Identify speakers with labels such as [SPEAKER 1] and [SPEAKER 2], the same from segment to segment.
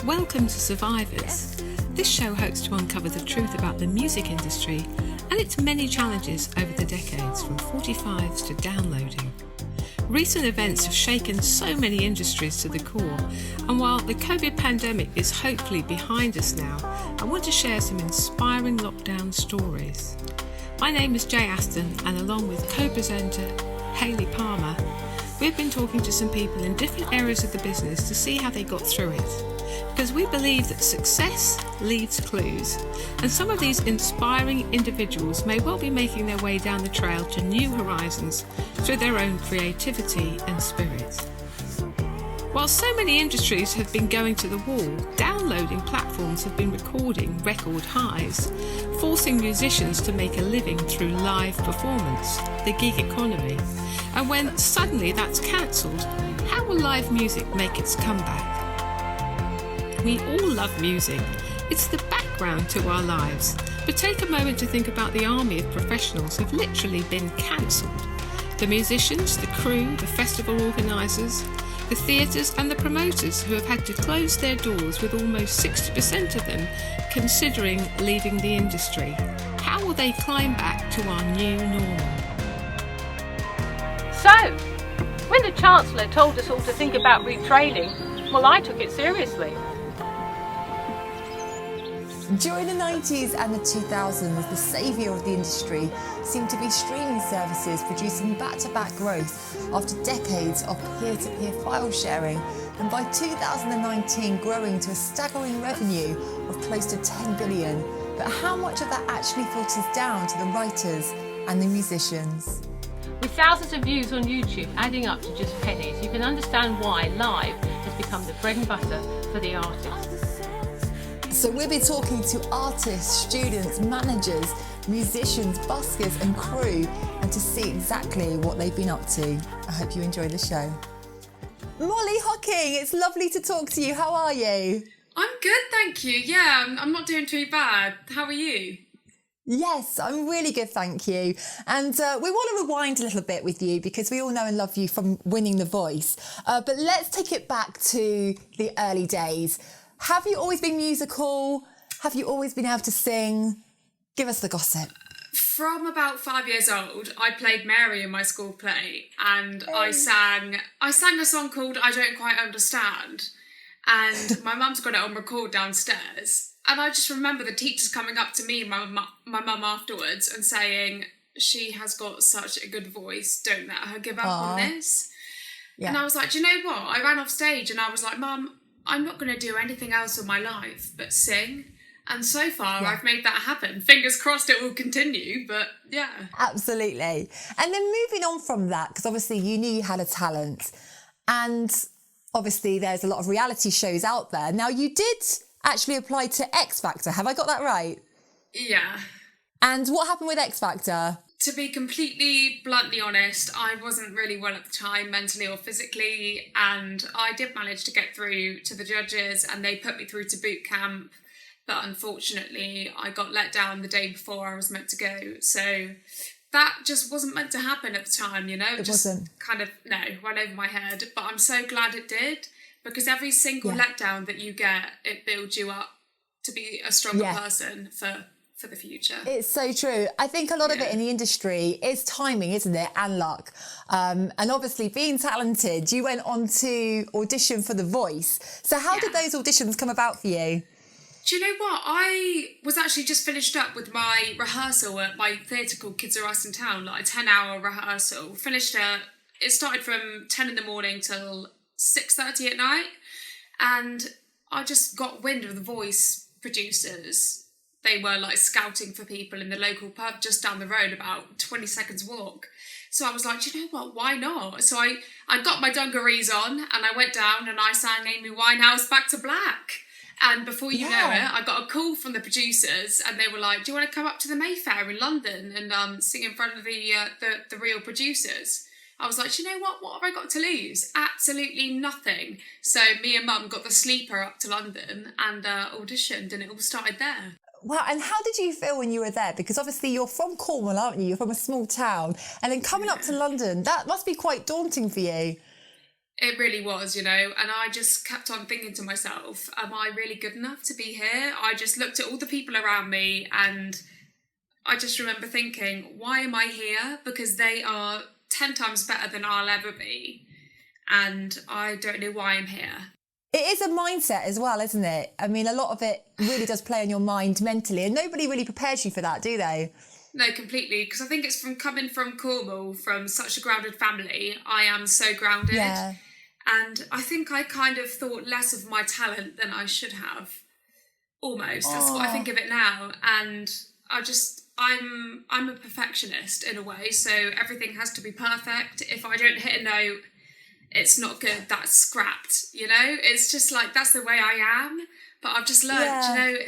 [SPEAKER 1] Welcome to Survivors. This show hopes to uncover the truth about the music industry and its many challenges over the decades, from 45s to downloading. Recent events have shaken so many industries to the core, and while the COVID pandemic is hopefully behind us now, I want to share some inspiring lockdown stories. My name is Jay Aston, and along with co-presenter Hayley Palmer, we've been talking to some people in different areas of the business to see how they got through it. Because we believe that success leaves clues, and some of these inspiring individuals may well be making their way down the trail to new horizons through their own creativity and spirit. While so many industries have been going to the wall, downloading platforms have been recording record highs, forcing musicians to make a living through live performance, the gig economy. And when suddenly that's cancelled, how will live music make its comeback? We all love music. It's the background to our lives. But take a moment to think about the army of professionals who've literally been cancelled. The musicians, the crew, the festival organisers, the theatres and the promoters who have had to close their doors, with almost 60% of them considering leaving the industry. How will they climb back to our new normal?
[SPEAKER 2] So, when the Chancellor told us all to think about retraining, well, I took it seriously.
[SPEAKER 3] During the 90s and the 2000s, the saviour of the industry seemed to be streaming services producing back-to-back growth after decades of peer-to-peer file sharing, and by 2019 growing to a staggering revenue of close to 10 billion. But how much of that actually filters down to the writers and the musicians?
[SPEAKER 2] With thousands of views on YouTube adding up to just pennies, you can understand why live has become the bread and butter for the artist.
[SPEAKER 3] So we'll be talking to artists, students, managers, musicians, buskers and crew, and to see exactly what they've been up to. I hope you enjoy the show. Molly Hocking, it's lovely to talk to you. How are you?
[SPEAKER 4] I'm good, thank you. Yeah, I'm not doing too bad. How are you?
[SPEAKER 3] Yes, I'm really good, thank you. And we want to rewind a little bit with you because we all know and love you from winning The Voice. But let's take it back to the early days. Have you always been musical? Have you always been able to sing? Give us the gossip.
[SPEAKER 4] From about 5 years old, I played Mary in my school play, and I sang a song called I Don't Quite Understand, and my mum's got it on record downstairs. And I just remember the teachers coming up to me and my mum afterwards and saying, she has got such a good voice, don't let her give up on this. Yeah. And I was like, do you know what? I ran off stage and I was like, Mum, I'm not going to do anything else in my life but sing. And so far, I've made that happen. Fingers crossed it will continue, but yeah.
[SPEAKER 3] Absolutely. And then moving on from that, because obviously you knew you had a talent, and obviously there's a lot of reality shows out there. Now, you did actually apply to X Factor. Have I got that right?
[SPEAKER 4] Yeah.
[SPEAKER 3] And what happened with X Factor?
[SPEAKER 4] To be completely bluntly honest, I wasn't really well at the time, mentally or physically, and I did manage to get through to the judges and they put me through to boot camp, but unfortunately I got let down the day before I was meant to go. So that just wasn't meant to happen at the time, you know?
[SPEAKER 3] It
[SPEAKER 4] just
[SPEAKER 3] wasn't.
[SPEAKER 4] kind of, went over my head, but I'm so glad it did, because every single letdown that you get, it builds you up to be a stronger person for the future.
[SPEAKER 3] It's so true. I think a lot of it in the industry is timing, isn't it? And luck. And obviously being talented, you went on to audition for The Voice. So how did those auditions come about for you?
[SPEAKER 4] Do you know what? I was actually just finished up with my rehearsal at my theatre called Kids Are Us in Town, like a 10-hour rehearsal. It started from 10 in the morning till 6:30 at night. And I just got wind of The Voice producers. They were like scouting for people in the local pub just down the road, about 20 seconds walk. So I was like, do you know what, why not? So I got my dungarees on and I went down and I sang Amy Winehouse Back to Black. And before you know it, I got a call from the producers and they were like, do you want to come up to the Mayfair in London and sing in front of the real producers? I was like, do you know what have I got to lose? Absolutely nothing. So me and Mum got the sleeper up to London and auditioned, and it all started there.
[SPEAKER 3] Wow, and how did you feel when you were there? Because obviously you're from Cornwall, aren't you? You're from a small town. And then coming up to London, that must be quite daunting for you.
[SPEAKER 4] It really was, you know, and I just kept on thinking to myself, am I really good enough to be here? I just looked at all the people around me and I just remember thinking, why am I here? Because they are 10 times better than I'll ever be. And I don't know why I'm here.
[SPEAKER 3] It is a mindset as well, isn't it? I mean, a lot of it really does play on your mind mentally, and nobody really prepares you for that, do they?
[SPEAKER 4] No, completely, because I think it's from coming from Cornwall, from such a grounded family. I am so grounded.
[SPEAKER 3] Yeah.
[SPEAKER 4] And I think I kind of thought less of my talent than I should have. Almost. That's what I think of it now. And I'm a perfectionist in a way, so everything has to be perfect. If I don't hit a note, it's not good, that's scrapped, you know? It's just like, that's the way I am. But I've just learned, you know,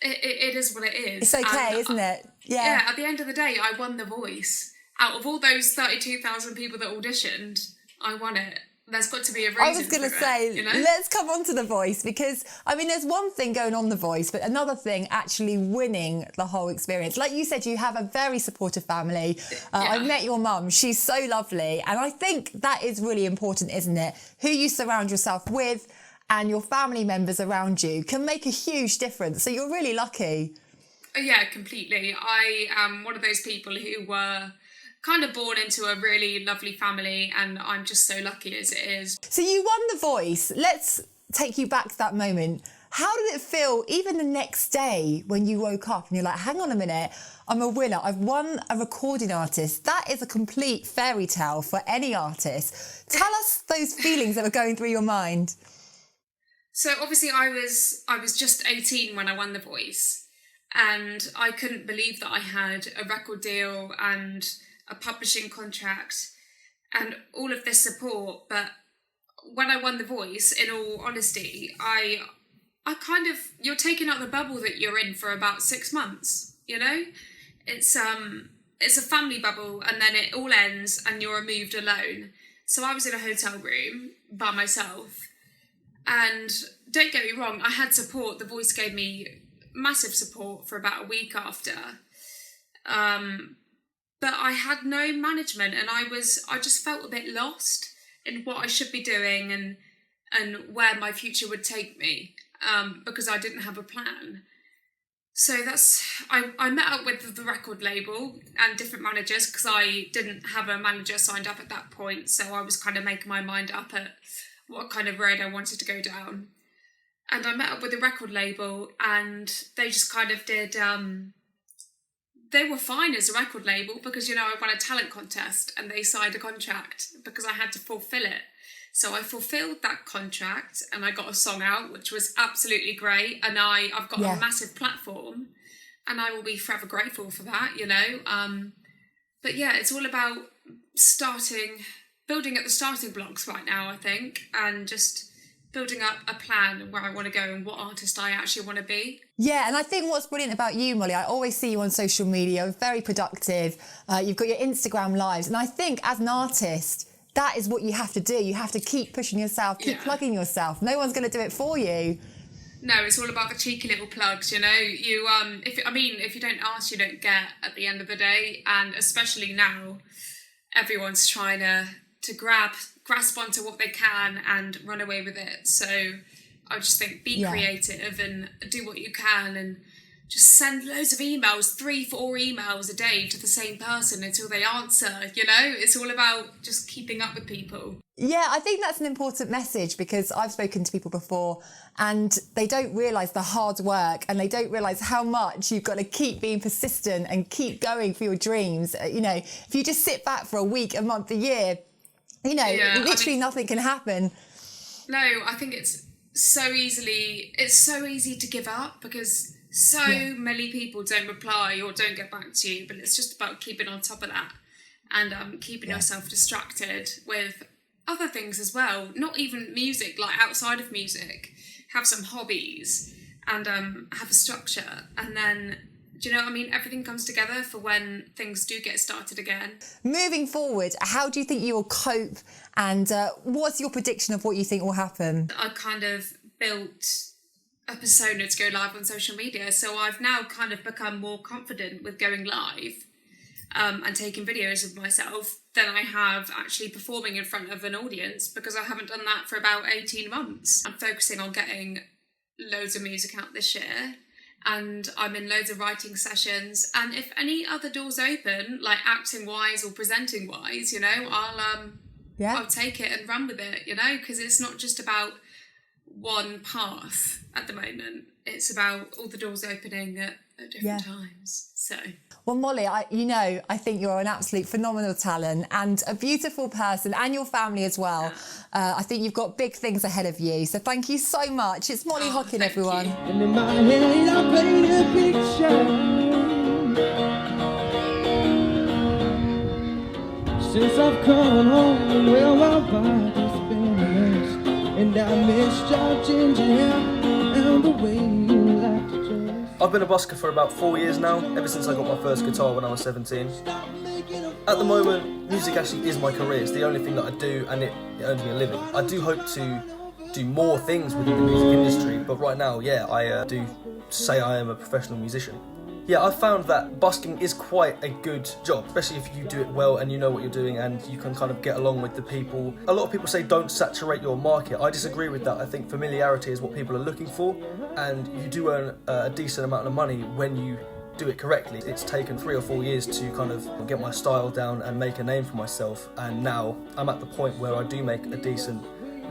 [SPEAKER 4] it is what it is.
[SPEAKER 3] It's okay, isn't it? Yeah.
[SPEAKER 4] Yeah, at the end of the day, I won The Voice. Out of all those 32,000 people that auditioned, I won it. There's got to be a reason.
[SPEAKER 3] I was going to say,
[SPEAKER 4] you know?
[SPEAKER 3] Let's come on to The Voice, because, I mean, there's one thing going on The Voice, but another thing actually winning the whole experience. Like you said, you have a very supportive family. I've met your mum. She's so lovely. And I think that is really important, isn't it? Who you surround yourself with and your family members around you can make a huge difference. So you're really lucky.
[SPEAKER 4] Yeah, completely. I am one of those people who were kind of born into a really lovely family, and I'm just so lucky as it is.
[SPEAKER 3] So you won The Voice. Let's take you back to that moment. How did it feel even the next day when you woke up and you're like, hang on a minute, I'm a winner. I've won a recording artist. That is a complete fairy tale for any artist. Tell us those feelings that were going through your mind.
[SPEAKER 4] So obviously I was just 18 when I won The Voice, and I couldn't believe that I had a record deal and a publishing contract and all of this support. But when I won The Voice, in all honesty, I kind of, you're taking out the bubble that you're in for about 6 months, you know? It's a family bubble, and then it all ends and you're removed alone. So I was in a hotel room by myself, and don't get me wrong, I had support. The Voice gave me massive support for about a week after. But I had no management, and I just felt a bit lost in what I should be doing and where my future would take me, because I didn't have a plan. So I met up with the record label and different managers, because I didn't have a manager signed up at that point. So I was kind of making my mind up at what kind of road I wanted to go down. And I met up with the record label, and they just kind of did... they were fine as a record label, because, you know, I won a talent contest and they signed a contract because I had to fulfill it. So I fulfilled that contract and I got a song out, which was absolutely great. And I've got a massive platform, and I will be forever grateful for that, you know. But yeah, it's all about building at the starting blocks right now, I think, and just building up a plan where I want to go and what artist I actually want to be.
[SPEAKER 3] Yeah, and I think what's brilliant about you, Molly, I always see you on social media, you're very productive, you've got your Instagram lives, and I think as an artist, that is what you have to do. You have to keep pushing yourself, keep plugging yourself. No one's going to do it for you.
[SPEAKER 4] No, it's all about the cheeky little plugs, you know. If you don't ask, you don't get at the end of the day, and especially now, everyone's trying to grasp onto what they can and run away with it. So I just think be creative and do what you can, and just send loads of emails, 3-4 emails a day to the same person until they answer, you know? It's all about just keeping up with people.
[SPEAKER 3] Yeah, I think that's an important message, because I've spoken to people before and they don't realise the hard work, and they don't realise how much you've got to keep being persistent and keep going for your dreams. You know, if you just sit back for a week, a month, a year, you know, literally nothing can happen.
[SPEAKER 4] No, I think it's so easy to give up, because so many people don't reply or don't get back to you. But it's just about keeping on top of that, and keeping yourself distracted with other things as well. Not even music, like outside of music. Have some hobbies and have a structure, and then, do you know what I mean? Everything comes together for when things do get started again. Moving
[SPEAKER 3] forward, how do you think you will cope, and what's your prediction of what you think will happen?
[SPEAKER 4] I kind of built a persona to go live on social media. So I've now kind of become more confident with going live and taking videos of myself than I have actually performing in front of an audience, because I haven't done that for about 18 months. I'm focusing on getting loads of music out this year, and I'm in loads of writing sessions, and if any other doors open, like acting wise or presenting wise, you know, I'll take it and run with it, you know, because it's not just about one path at the moment. It's about all the doors opening at different times. So,
[SPEAKER 3] well, Molly, I think you're an absolute phenomenal talent and a beautiful person, and your family as well. I think you've got big things ahead of you. So thank you so much. It's Molly Hocking, everyone.
[SPEAKER 5] And in my head, I paint a picture. Since I've come home, well, my body's been lost, and I miss your ginger hair and the way you like to dress.
[SPEAKER 6] I've been a busker for about 4 years now, ever since I got my first guitar when I was 17. At the moment, music actually is my career. It's the only thing that I do, and it earns me a living. I do hope to do more things within the music industry, but right now, I do say I am a professional musician. Yeah, I've found that busking is quite a good job, especially if you do it well and you know what you're doing and you can kind of get along with the people. A lot of people say don't saturate your market. I disagree with that. I think familiarity is what people are looking for, and you do earn a decent amount of money when you do it correctly. It's taken 3 or 4 years to kind of get my style down and make a name for myself, and now I'm at the point where I do make a decent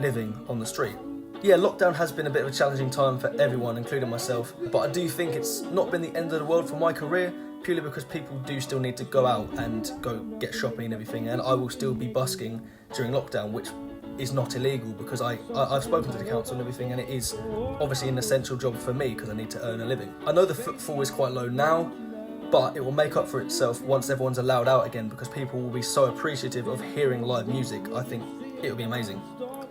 [SPEAKER 6] living on the street. Yeah, lockdown has been a bit of a challenging time for everyone, including myself, but I do think it's not been the end of the world for my career, purely because people do still need to go out and go get shopping and everything, and I will still be busking during lockdown, which is not illegal because I've spoken to the council and everything, and it is obviously an essential job for me because I need to earn a living. I know the footfall is quite low now, but it will make up for itself once everyone's allowed out again, because people will be so appreciative of hearing live music. I think it will be amazing.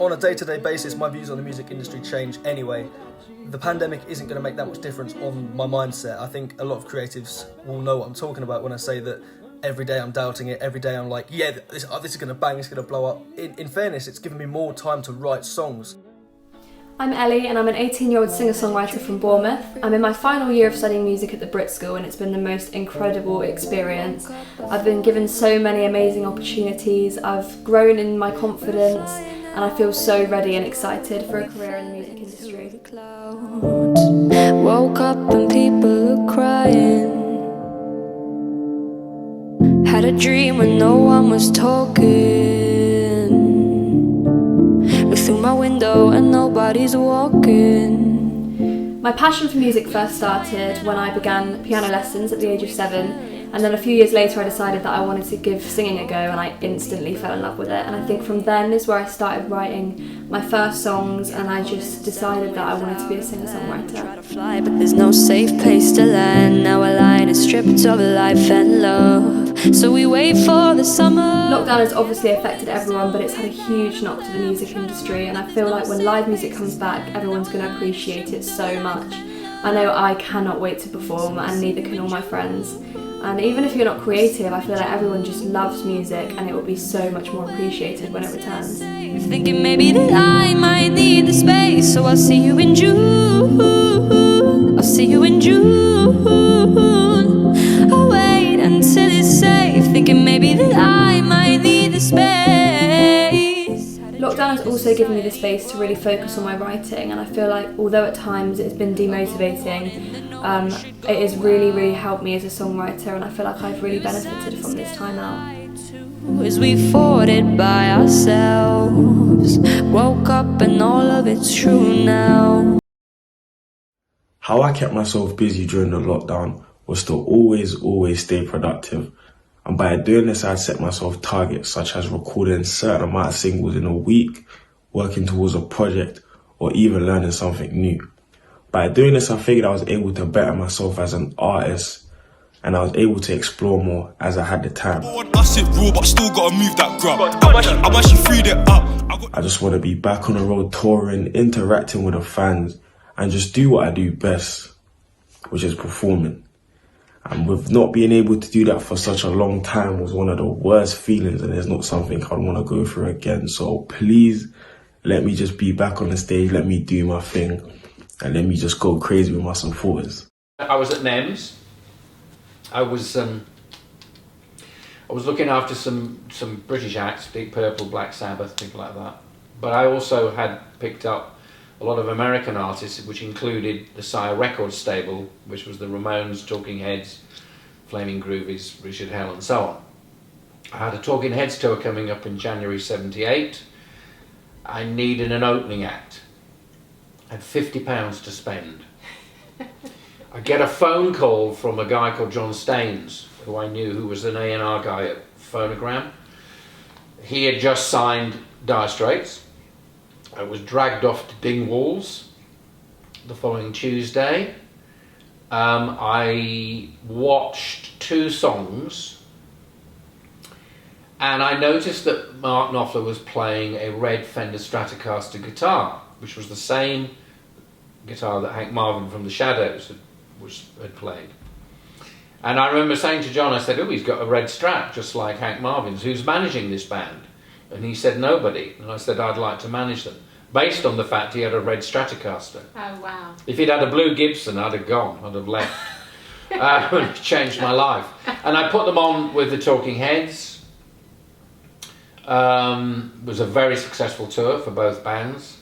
[SPEAKER 6] On a day-to-day basis, my views on the music industry change anyway. The pandemic isn't going to make that much difference on my mindset. I think a lot of creatives will know what I'm talking about when I say that every day I'm doubting it, every day I'm like, yeah, this is going to bang, it's going to blow up. In fairness, it's given me more time to write songs.
[SPEAKER 7] I'm Ellie, and I'm an 18-year-old singer-songwriter from Bournemouth. I'm in my final year of studying music at the Brit School, and it's been the most incredible experience. I've been given so many amazing opportunities, I've grown in my confidence, and I feel so ready and excited for a career in the music industry.
[SPEAKER 8] Woke up and people were crying. Had a dream when no one was talking. Look through my window and nobody's walking.
[SPEAKER 7] My passion for music first started when I began piano lessons at the age of 7, and then a few years later I decided that I wanted to give singing a go, and I instantly fell in love with it. And I think from then is where I started writing my first songs, and I just decided that I wanted to be a singer-songwriter.
[SPEAKER 8] Try to fly, but there's no safe place to land. Now our line is stripped of life and love, so we wait for the summer.
[SPEAKER 7] Lockdown has obviously affected everyone, but it's had a huge knock to the music industry, and I feel like when live music comes back, everyone's going to appreciate it so much. I know I cannot wait to perform, and neither can all my friends. And even if you're not creative, I feel like everyone just loves music, and it will be so much more appreciated when it returns.
[SPEAKER 8] Thinking maybe that I might need the space, so I'll see you in June. I'll see you in June. I'll wait until it's safe, thinking maybe that I might need the space.
[SPEAKER 7] Lockdown has also given me the space to really focus on my writing, and I feel like although at times it's been demotivating, it has really helped me as a songwriter, and I feel like I've really benefited from this time out.
[SPEAKER 8] As we fought it by ourselves, woke up and all of it's true now.
[SPEAKER 9] How I kept myself busy during the lockdown was to always stay productive. And by doing this, I'd set myself targets such as recording a certain amount of singles in a week, working towards a project, or even learning something new. By doing this, I figured I was able to better myself as an artist, and I was able to explore more as I had the time. I just want to be back on the road touring, interacting with the fans, and just do what I do best, which is performing. And with not being able to do that for such a long time was one of the worst feelings, and it's not something I'd want to go through again. So please let me just be back on the stage, let me do my thing, and let me just go crazy with my supporters.
[SPEAKER 10] I was at NEMS. I was looking after some British acts, Deep Purple, Black Sabbath, things like that. But I also had picked up a lot of American artists, which included the Sire Records stable, which was the Ramones, Talking Heads, Flaming Groovies, Richard Hell, and so on. I had a Talking Heads tour coming up in January '78. I needed an opening act. I had £50 to spend. I get a phone call from a guy called John Staines, who I knew, who was an A&R guy at Phonogram. He had just signed Dire Straits. I was dragged off to Dingwalls the following Tuesday. I watched 2 songs, and I noticed that Mark Knopfler was playing a red Fender Stratocaster guitar, which was the same guitar that Hank Marvin from the Shadows had played. And I remember saying to John, I said, oh, he's got a red Strat, just like Hank Marvin's. Who's managing this band? And he said, nobody. And I said, I'd like to manage them, based on the fact he had a red Stratocaster.
[SPEAKER 2] Oh, wow.
[SPEAKER 10] If he'd had a blue Gibson, I'd have gone, I'd have left. It changed my life. And I put them on with the Talking Heads. It was a very successful tour for both bands.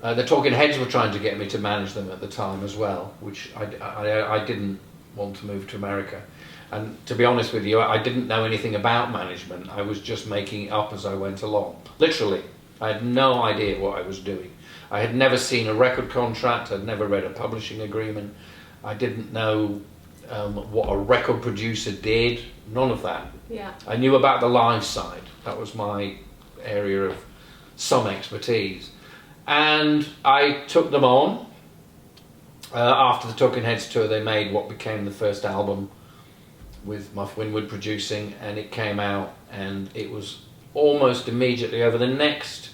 [SPEAKER 10] The Talking Heads were trying to get me to manage them at the time as well, which I didn't want to move to America. And to be honest with you, I didn't know anything about management. I was just making it up as I went along. Literally, I had no idea what I was doing. I had never seen a record contract. I'd never read a publishing agreement. I didn't know what a record producer did. None of that.
[SPEAKER 2] Yeah.
[SPEAKER 10] I knew about the live side. That was my area of some expertise. And I took them on. After the Talking Heads tour, they made what became the first album with Muff Winwood producing, and it came out, and it was almost immediately, over the next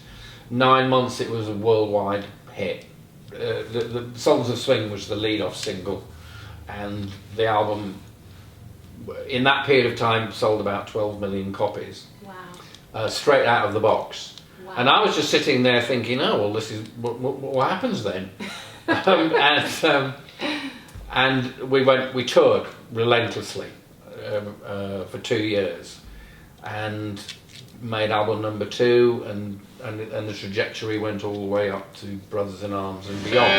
[SPEAKER 10] 9 months, it was a worldwide hit. The Songs of Swing was the lead-off single, and the album, in that period of time, sold about 12 million copies.
[SPEAKER 2] Wow.
[SPEAKER 10] Straight out of the box.
[SPEAKER 2] Wow.
[SPEAKER 10] And I was just sitting there thinking, oh, well, this is what happens then? And we toured relentlessly for 2 years, and made album number 2, and the trajectory went all the way up to Brothers in Arms and beyond.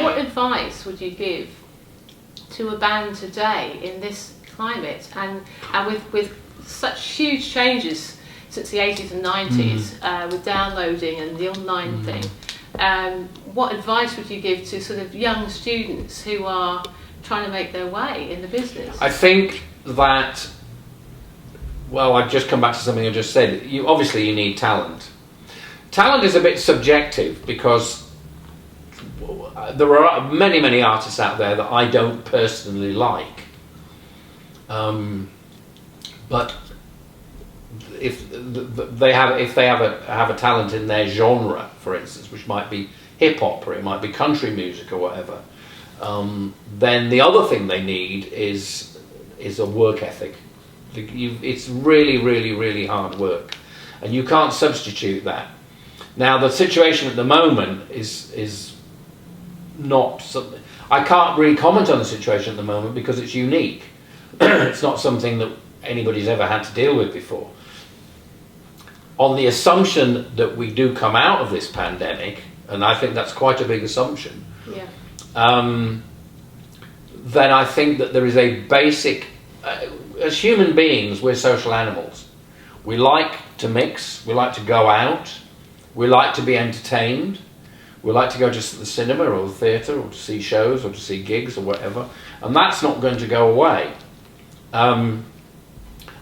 [SPEAKER 2] What advice would you give to a band today in this climate, and with such huge changes since the 80s and 90s, with downloading and the online thing? What advice would you give to sort of young students who are trying to make their way in the business?
[SPEAKER 10] I think that, well, I've just come back to something I just said. You need talent. Talent is a bit subjective, because there are many artists out there that I don't personally like. But if they have a talent in their genre, for instance, which might be hip hop, or it might be country music, or whatever, then the other thing they need is a work ethic. It's really hard work, and you can't substitute that. Now, the situation at the moment is not something. I can't really comment on the situation at the moment because it's unique. It's not something that anybody's ever had to deal with before. On the assumption that we do come out of this pandemic, and I think that's quite a big assumption, then I think that there is a basic... as human beings, we're social animals. We like to mix, we like to go out, we like to be entertained, we like to go to the cinema or the theatre, or to see shows, or to see gigs, or whatever, and that's not going to go away.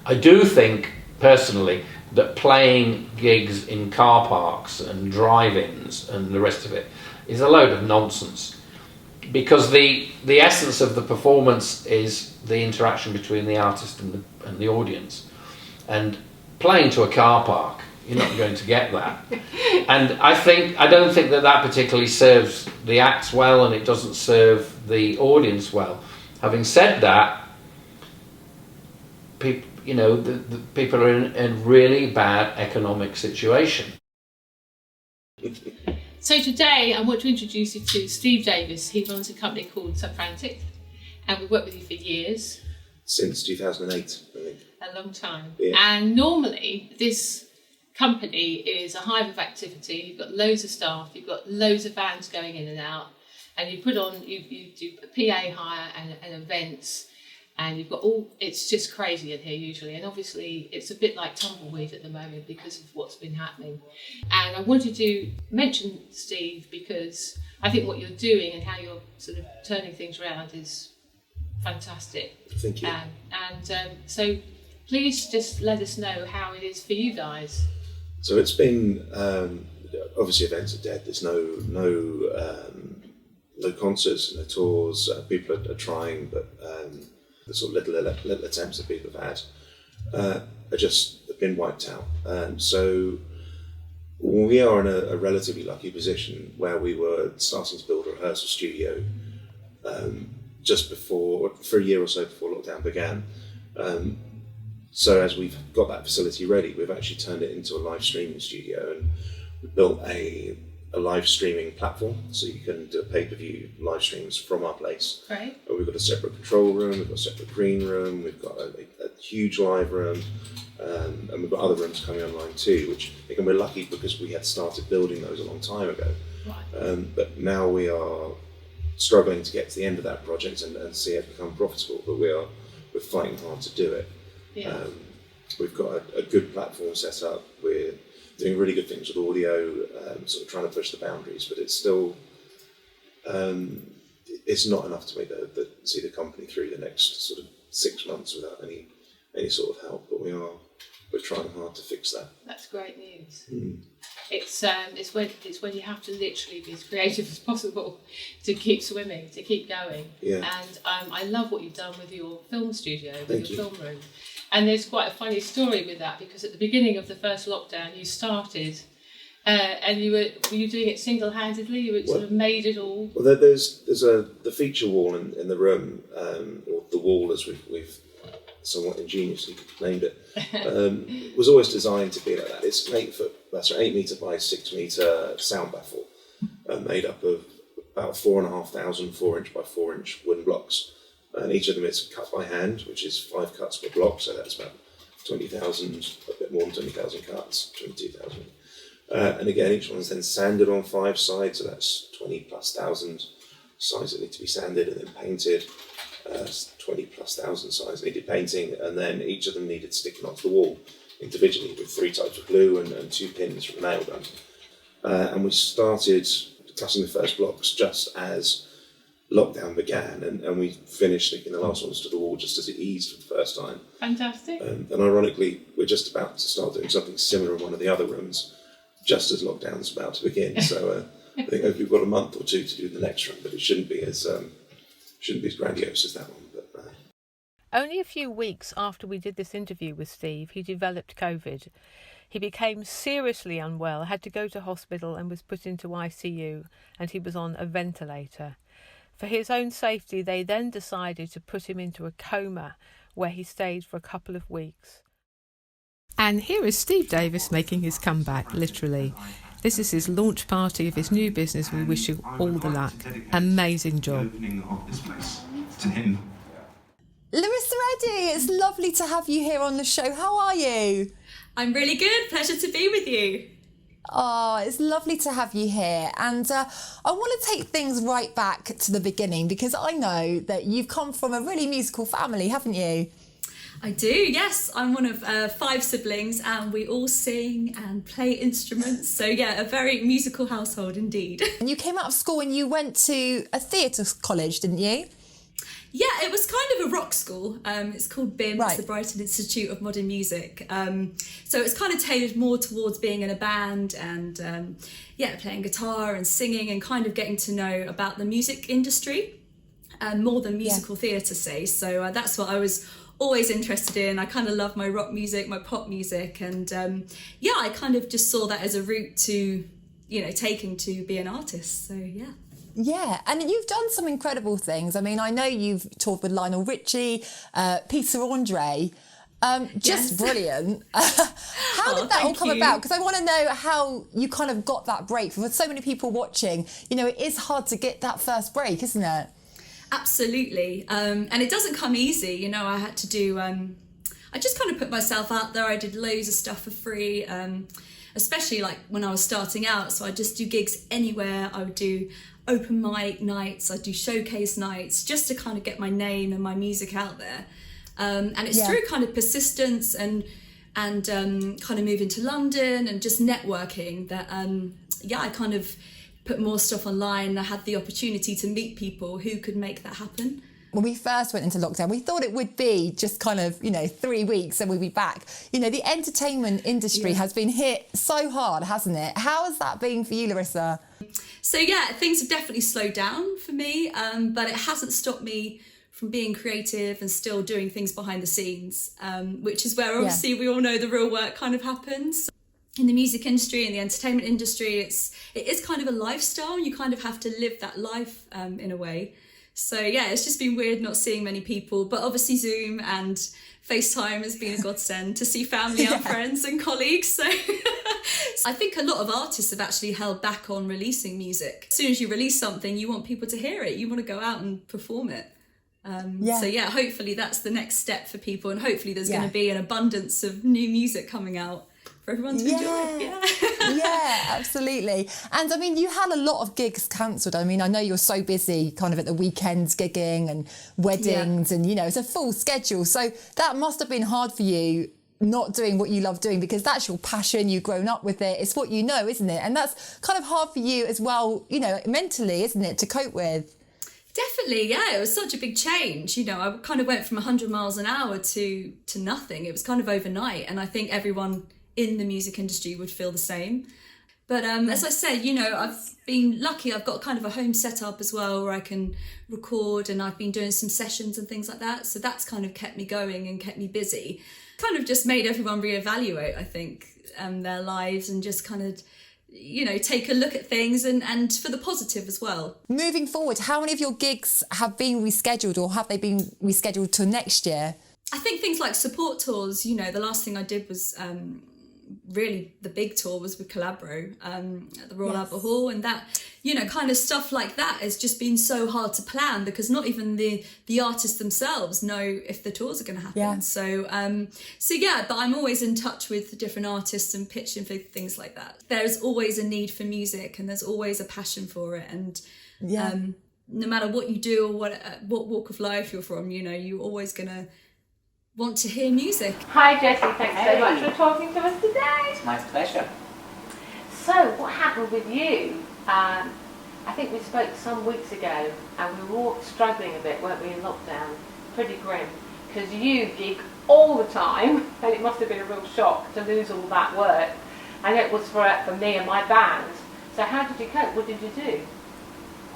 [SPEAKER 10] I do think, personally, that playing gigs in car parks and drive-ins and the rest of it is a load of nonsense, because the essence of the performance is the interaction between the artist and the audience, and playing to a car park, you're not going to get that. And I don't think that particularly serves the acts well, and it doesn't serve the audience well. Having said that, you know, the people are in a really bad economic situation.
[SPEAKER 2] So today I want to introduce you to Steve Davis. He runs a company called Subfrantic, and we've worked with you for years.
[SPEAKER 11] Since 2008, I think.
[SPEAKER 2] A long time.
[SPEAKER 11] Yeah.
[SPEAKER 2] And normally this company is a hive of activity. You've got loads of staff, you've got loads of vans going in and out, and you put on, you do PA hire and events, and you've got it's just crazy in here usually. And obviously it's a bit like tumbleweed at the moment because of what's been happening. And I wanted to mention Steve because I think what you're doing and how you're sort of turning things around is fantastic.
[SPEAKER 11] Thank you.
[SPEAKER 2] So please just let us know how it is for you guys.
[SPEAKER 11] So it's been, obviously events are dead. There's no concerts, no tours. People are trying, but the sort of little attempts that people have had have been wiped out. So we are in a relatively lucky position where we were starting to build a rehearsal studio just for a year or so before lockdown began. So as we've got that facility ready, we've actually turned it into a live streaming studio, and we built a live streaming platform, so you can do pay-per-view live streams from our place.
[SPEAKER 2] Right.
[SPEAKER 11] We've got a separate control room, we've got a separate green room, we've got a huge live room, and we've got other rooms coming online too, which again, we're lucky because we had started building those a long time ago. Right. But now we are struggling to get to the end of that project and see it become profitable, but we're fighting hard to do it.
[SPEAKER 2] Yeah.
[SPEAKER 11] We've got a good platform set up. We're doing really good things with audio, sort of trying to push the boundaries, but it's still it's not enough to make see the company through the next sort of 6 months without any sort of help. But we're trying hard to fix that.
[SPEAKER 2] That's great news. It's when you have to literally be as creative as possible to keep swimming, to keep going.
[SPEAKER 11] Yeah.
[SPEAKER 2] And I love what you've done with your film studio, with your
[SPEAKER 11] you.
[SPEAKER 2] film room. And there's quite a funny story with that, because at the beginning of the first lockdown, you started, and were you doing it single-handedly? You sort of made it all.
[SPEAKER 11] Well, there's the feature wall in the room, or the wall as we've somewhat ingeniously named it, was always designed to be like that. It's an 8 metre by 6 metre sound baffle, made up of about 4,500 4-inch by 4-inch wooden blocks. And each of them is cut by hand, which is 5 cuts per block, so that's about 20,000, a bit more than 20,000 cuts, 22,000. And again, each one's then sanded on 5 sides, so that's 20,000+ sides that need to be sanded and then painted. 20,000+ sides needed painting, and then each of them needed sticking onto the wall individually with 3 types of glue and 2 pins from a nail gun. And we started cutting the first blocks just as lockdown began, and we finished sticking the last ones to the wall just as it eased for the first time.
[SPEAKER 2] Fantastic.
[SPEAKER 11] And ironically, we're just about to start doing something similar in one of the other rooms, just as lockdown's about to begin. So I think we've got a month or 2 to do the next room, but it shouldn't be as grandiose as that one. But
[SPEAKER 1] Only a few weeks after we did this interview with Steve, he developed COVID. He became seriously unwell, had to go to hospital and was put into ICU, and he was on a ventilator. For his own safety, they then decided to put him into a coma, where he stayed for a couple of weeks. And here is Steve Davis making his comeback, literally. This is his launch party of his new business. We wish you all the luck. Amazing job.
[SPEAKER 3] Larissa Eddie, it's lovely to have you here on the show. How are you?
[SPEAKER 12] I'm really good. Pleasure to be with you.
[SPEAKER 3] Oh, it's lovely to have you here. And I want to take things right back to the beginning, because I know that you've come from a really musical family, haven't you?
[SPEAKER 12] I do, yes. I'm one of 5 siblings, and we all sing and play instruments. So yeah, a very musical household indeed.
[SPEAKER 3] And you came out of school and you went to a theatre college, didn't you?
[SPEAKER 12] Yeah, it was kind of a rock school. It's called BIM,
[SPEAKER 3] right.
[SPEAKER 12] It's the Brighton Institute of Modern Music. So it's kind of tailored more towards being in a band and playing guitar and singing and kind of getting to know about the music industry more than musical theatre, say. So that's what I was always interested in. I kind of love my rock music, my pop music, and I kind of just saw that as a route to, taking to be an artist. So yeah.
[SPEAKER 3] Yeah, and you've done some incredible things. I mean, I know you've toured with Lionel Richie, Peter Andre. Just brilliant. How did that all come about? Because I want to know how you kind of got that break. For so many people watching, you know, it is hard to get that first break, isn't it?
[SPEAKER 12] Absolutely. And it doesn't come easy. You know, I had to do, I just kind of put myself out there. I did loads of stuff for free, especially like when I was starting out. So I just do gigs anywhere. I would do open mic nights. I'd do showcase nights just to kind of get my name and my music out there. And it's through kind of persistence and kind of moving to London and just networking that, I kind of put more stuff online. I had the opportunity to meet people who could make that happen.
[SPEAKER 3] When we first went into lockdown, we thought it would be just kind of, 3 weeks and we'd be back. You know, the entertainment industry has been hit so hard, hasn't it? How has that been for you, Larissa?
[SPEAKER 12] So, things have definitely slowed down for me, but it hasn't stopped me from being creative and still doing things behind the scenes, which is where obviously we all know the real work kind of happens. In the music industry and the entertainment industry, it is kind of a lifestyle. You kind of have to live that life in a way. So it's just been weird not seeing many people, but obviously Zoom and FaceTime has been a godsend to see family and friends and colleagues. So I think a lot of artists have actually held back on releasing music. As soon as you release something, you want people to hear it. You want to go out and perform it. So hopefully that's the next step for people, and hopefully there's going to be an abundance of new music coming out for everyone to enjoy.
[SPEAKER 3] Yeah, absolutely. And I mean, you had a lot of gigs cancelled. I mean, I know you're so busy kind of at the weekends gigging and weddings and, it's a full schedule. So that must have been hard for you, not doing what you love doing, because that's your passion. You've grown up with it. It's what you know, isn't it? And that's kind of hard for you as well, mentally, isn't it, to cope with?
[SPEAKER 12] Definitely, it was such a big change. I kind of went from 100 miles an hour to nothing. It was kind of overnight, and I think everyone in the music industry would feel the same. But as I said, I've been lucky. I've got kind of a home setup as well where I can record, and I've been doing some sessions and things like that. So that's kind of kept me going and kept me busy. Kind of just made everyone reevaluate, I think, their lives and just kind of take a look at things and for the positive as well.
[SPEAKER 3] Moving forward, how many of your gigs have been rescheduled, or have they been rescheduled to next year?
[SPEAKER 12] I think things like support tours, the last thing I did was really the big tour was with Calabro at the Royal Albert Hall, and that, kind of stuff like that has just been so hard to plan because not even the artists themselves know if the tours are going to happen. But I'm always in touch with different artists and pitching for things like that. There's always a need for music and there's always a passion for it, and no matter what you do or what walk of life you're from, you're always going to want to hear music.
[SPEAKER 2] Hi Jessie, thanks so much for talking to us today.
[SPEAKER 13] It's my pleasure.
[SPEAKER 2] So, what happened with you? I think we spoke some weeks ago and we were all struggling a bit, weren't we, in lockdown? Pretty grim, because you gig all the time and it must have been a real shock to lose all that work. And it was for me and my band. So how did you cope? What did you do?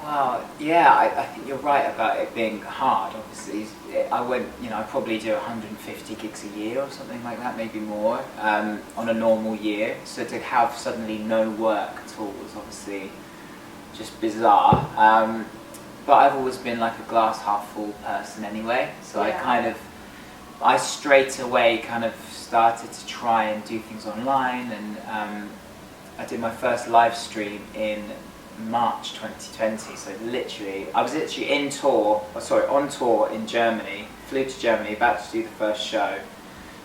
[SPEAKER 13] Well, I think you're right about it being hard. Obviously, I probably do 150 gigs a year or something like that, maybe more, on a normal year. So to have suddenly no work at all was obviously just bizarre. But I've always been like a glass half full person anyway. So I straight away kind of started to try and do things online, and I did my first live stream in March 2020, so I was literally on tour in Germany, flew to Germany, about to do the first show,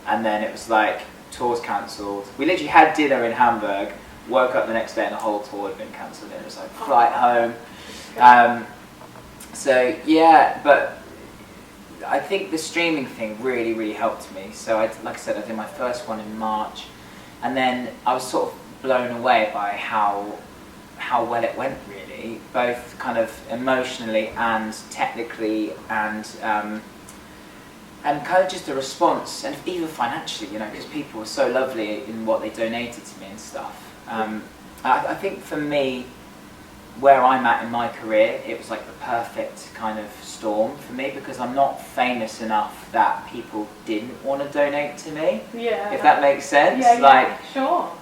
[SPEAKER 13] and then it was like, tour's cancelled. We literally had dinner in Hamburg, woke up the next day and the whole tour had been cancelled, and it was like, flight home. But I think the streaming thing really, really helped me. So like I said, I did my first one in March, and then I was sort of blown away by how well it went, really, both kind of emotionally and technically, and kind of just the response, and even financially, because people were so lovely in what they donated to me and stuff. I think for me, where I'm at in my career, it was like the perfect kind of storm for me, because I'm not famous enough that people didn't want to donate to me, if that makes sense.
[SPEAKER 2] Sure.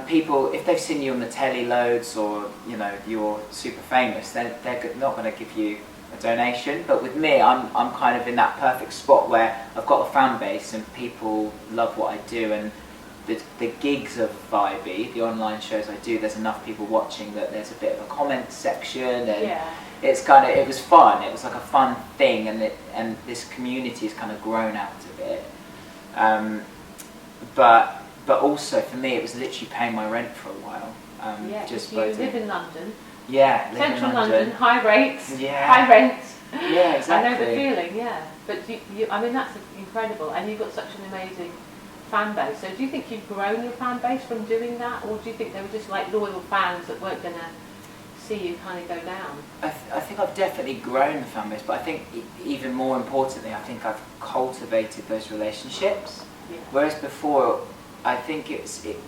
[SPEAKER 13] People, if they've seen you on the telly loads, or you're super famous, then they're not going to give you a donation. But with me, I'm kind of in that perfect spot where I've got a fan base and people love what I do, and the gigs are vibey, the online shows I do, there's enough people watching that there's a bit of a comment section, and it's kind of, it was fun, it was like a fun thing, and this community has kind of grown out of it. But also for me, it was literally paying my rent for a while.
[SPEAKER 2] Just you live in London.
[SPEAKER 13] Yeah,
[SPEAKER 2] Central London, high rates,
[SPEAKER 13] yeah.
[SPEAKER 2] high rent.
[SPEAKER 13] Yeah, exactly.
[SPEAKER 2] I know the feeling, yeah. But I mean, that's incredible, and you've got such an amazing fan base. So do you think you've grown your fan base from doing that, or do you think they were just like loyal fans that weren't going to see you kind of go down?
[SPEAKER 13] I think I've definitely grown the fan base, but I think even more importantly, I think I've cultivated those relationships.
[SPEAKER 2] Yeah.
[SPEAKER 13] Whereas before, I think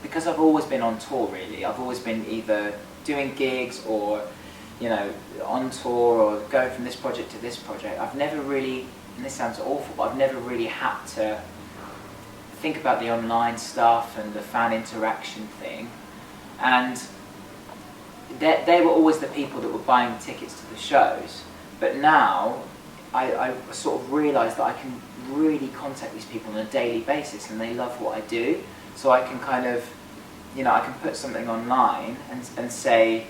[SPEAKER 13] because I've always been on tour, really. I've always been either doing gigs or, you know, on tour or going from this project to this project. I've never really, and this sounds awful, but I've never really had to think about the online stuff and the fan interaction thing. And they were always the people that were buying tickets to the shows. But now, I sort of realised that I can really contact these people on a daily basis, and they love what I do. So I can kind of, you know, I can put something online and say,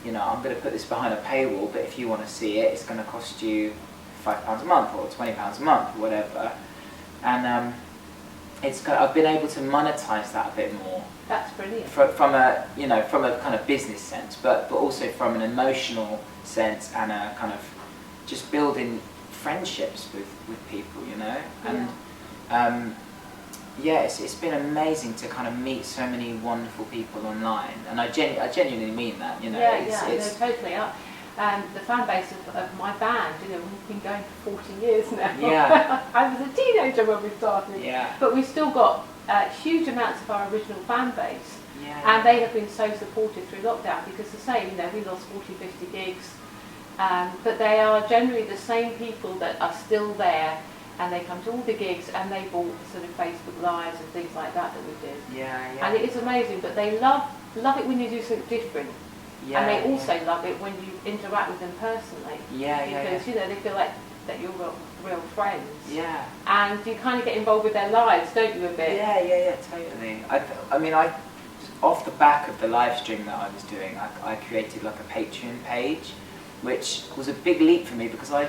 [SPEAKER 13] you know, I'm going to put this behind a paywall, but if you want to see it, it's going to cost you £5 a month or £20 a month or whatever. And I've been able to monetize that a bit more.
[SPEAKER 2] That's brilliant.
[SPEAKER 13] From a, you know, from a kind of business sense, but also from an emotional sense, and a kind of just building friendships with people, you know. And it's been amazing to kind of meet so many wonderful people online, and I genuinely mean that, you know.
[SPEAKER 2] No, totally. The fan base of my band, you know, we've been going for 40 years now.
[SPEAKER 13] Yeah.
[SPEAKER 2] I was a teenager when we started.
[SPEAKER 13] Yeah.
[SPEAKER 2] But we've still got huge amounts of our original fan base.
[SPEAKER 13] Yeah.
[SPEAKER 2] And they have been so supportive through lockdown, because the same, you know, we lost 40, 50 gigs. But they are generally the same people that are still there, and they come to all the gigs, and they bought sort of Facebook Lives and things like that we did.
[SPEAKER 13] Yeah.
[SPEAKER 2] And it is amazing, but they love it when you do something different.
[SPEAKER 13] Yeah,
[SPEAKER 2] and they also love it when you interact with them personally. Because, you know, they feel like that you're real friends.
[SPEAKER 13] Yeah.
[SPEAKER 2] And you kind of get involved with their lives, don't you, a bit?
[SPEAKER 13] Yeah, totally. I mean, off the back of the live stream that I was doing, I created like a Patreon page, which was a big leap for me, because I'm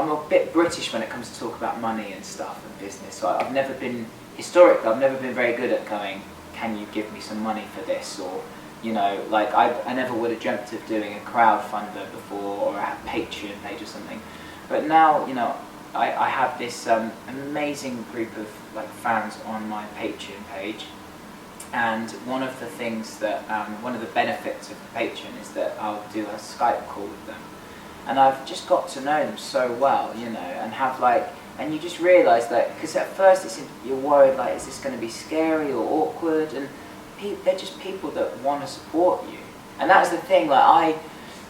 [SPEAKER 13] a bit British when it comes to talk about money and stuff and business. So I've never been very good at going, can you give me some money for this? Or, you know, like I never would have dreamt of doing a crowdfunder before, or a Patreon page or something. But now, you know, I have this amazing group of like fans on my Patreon page, and one of the things that one of the benefits of the Patreon is that I'll do a Skype call with them, and I've just got to know them so well, you know, and have like, and you just realise that, because at first you're worried, like, is this going to be scary or awkward, and they're just people that want to support you. And that's the thing, like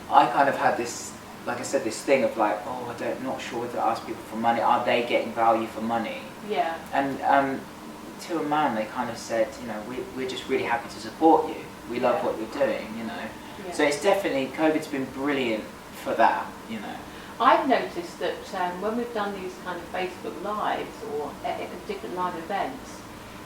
[SPEAKER 13] I kind of had this, like I said, this thing of like, oh, not sure whether to ask people for money, are they getting value for money?
[SPEAKER 2] Yeah.
[SPEAKER 13] And to a man, they kind of said, you know, we're just really happy to support you, we love what you're doing, you know.
[SPEAKER 2] Yeah.
[SPEAKER 13] So it's definitely, COVID's been brilliant for that, you know.
[SPEAKER 2] I've noticed that when we've done these kind of Facebook Lives or different live events,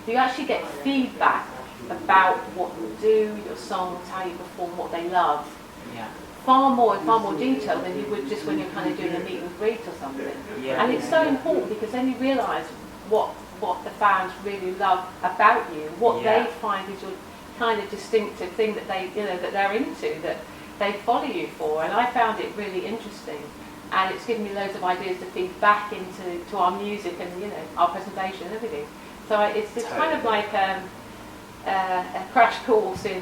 [SPEAKER 2] you actually get feedback about what you do, your songs, how you perform, what they love.
[SPEAKER 13] Yeah.
[SPEAKER 2] Far more detail than you would just when you're kind of doing a meet and greet or something.
[SPEAKER 13] Yeah.
[SPEAKER 2] And it's so important, because then you realise what the fans really love about you, what they find is your kind of distinctive thing that they, you know, that they're into, that they follow you for. And I found it really interesting, and it's given me loads of ideas to feed back into our music and, you know, our presentation and everything. So it's kind of like a crash course in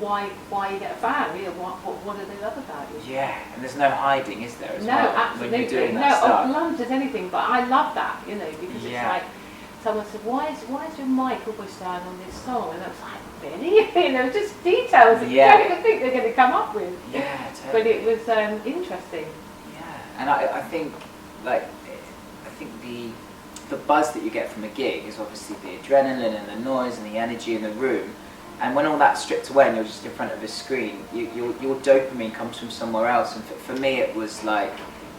[SPEAKER 2] why you get a fan, you know, what do they love about you.
[SPEAKER 13] Yeah, and there's no hiding, is there, as
[SPEAKER 2] no,
[SPEAKER 13] well?
[SPEAKER 2] Absolutely.
[SPEAKER 13] When you're doing
[SPEAKER 2] no,
[SPEAKER 13] that stuff.
[SPEAKER 2] blunt as anything, but I love that, you know, because it's like, someone said, why is your mic always down on this song? And I was like, really? You know, just details that you don't even think they're going to come up with.
[SPEAKER 13] Yeah, totally.
[SPEAKER 2] But it was interesting.
[SPEAKER 13] Yeah, and I think, like, the buzz that you get from a gig is obviously the adrenaline and the noise and the energy in the room, And when all that's stripped away and you're just in front of a screen, your dopamine comes from somewhere else. And for me, it was like,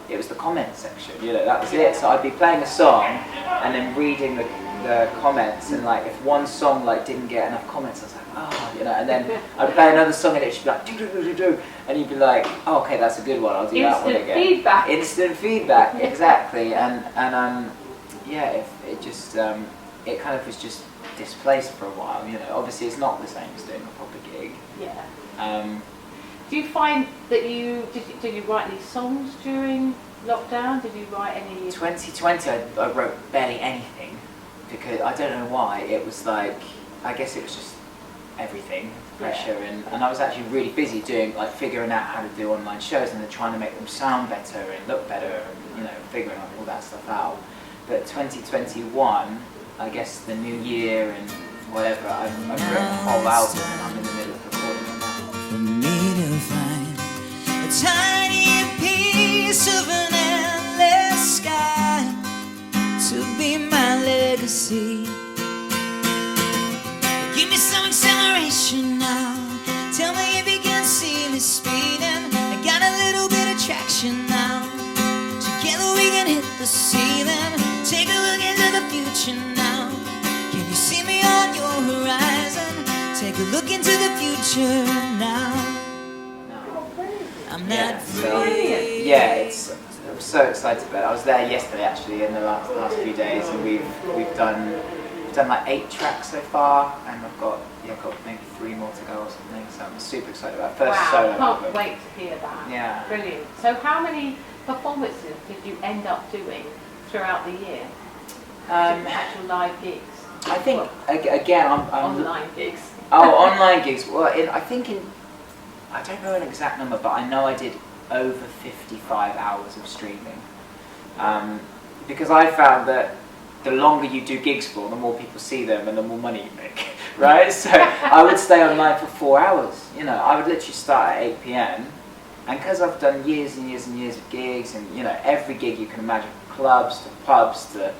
[SPEAKER 13] it was the comment section, you know, that was it. So I'd be playing a song and then reading the comments, and like if one song like didn't get enough comments, I was like, oh, you know, and then I'd play another song and it should be like, do, and you'd be like, oh, okay, that's a good one, I'll do that one again. Instant feedback, exactly. And yeah, it just, it kind of was just displaced for a while, you know. Obviously it's not the same as doing a proper gig.
[SPEAKER 2] Yeah. Do you find that did you write any songs during lockdown? Did you write any?
[SPEAKER 13] 2020 I wrote barely anything, because I don't know why. It was like, I guess it was just everything, pressure, and I was actually really busy doing, like, figuring out how to do online shows and then trying to make them sound better and look better, and, you know, figuring all that stuff out. But 2021, I guess the new year and whatever, I've written a whole album and I'm in the middle of recording it now.
[SPEAKER 5] For me to find a tiny piece of an endless sky to be my legacy. Give me some acceleration now. Tell me if you can see me speeding. I got a little bit of traction now. Together we can hit the ceiling. Take a look into the future now. Can you see me on your horizon? Take a look into the future now. I'm not free.
[SPEAKER 13] Yeah, I'm so excited about it. I was there yesterday actually in the last few days, and we've done like 8 tracks so far, and I've got maybe 3 more to go or something. So I'm super excited about it. First solo album.
[SPEAKER 2] Can't wait to hear that.
[SPEAKER 13] Yeah.
[SPEAKER 2] Brilliant. So how many performances did you end up doing throughout the year? Actual live gigs?
[SPEAKER 13] I think, again, I'm
[SPEAKER 2] online gigs.
[SPEAKER 13] Oh, online gigs. Well, I don't know an exact number, but I know I did over 55 hours of streaming. Because I found that the longer you do gigs for, the more people see them and the more money you make, right? So I would stay online for 4 hours. You know, I would literally start at 8 p.m. And because I've done years and years and years of gigs, and, you know, every gig you can imagine, clubs to pubs to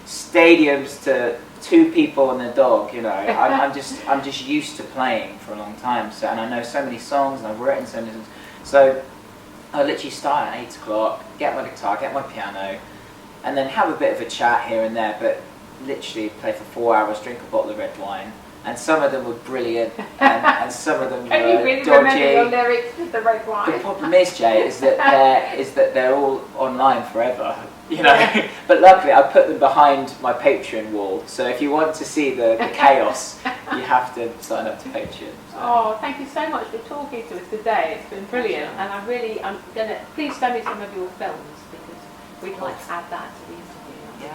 [SPEAKER 13] stadiums to 2 people and a dog, you know, I'm just used to playing for a long time. So, and I know so many songs, and I've written so many songs. So I literally start at 8 o'clock, get my guitar, get my piano, and then have a bit of a chat here and there, but literally play for 4 hours, drink a bottle of red wine. And some of them were brilliant, and some of them were
[SPEAKER 2] Can you really
[SPEAKER 13] dodgy.
[SPEAKER 2] remember your lyrics with the red wine?
[SPEAKER 13] The problem is, Jay, is that they're all online forever, you know. But luckily, I put them behind my Patreon wall. So if you want to see the chaos, you have to sign up to Patreon. So.
[SPEAKER 2] Oh, thank you so much for talking to us today. It's been brilliant, and I'm gonna please send me some of your films, because we'd like to add that to the interview.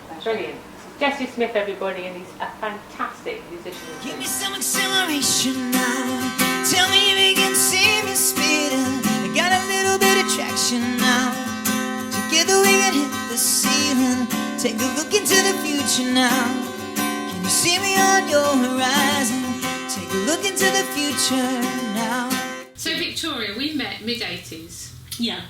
[SPEAKER 2] That's great. Brilliant. Jesse Smith, everybody, and he's a fantastic musician.
[SPEAKER 5] Give me some acceleration now. Tell me if you can see me speeding. I got a little bit of traction now. Together we can hit the ceiling. Take a look into the future now. Can you see me on your horizon? Take a look into the future now.
[SPEAKER 1] So Victoria, we met mid-80s.
[SPEAKER 14] Yeah.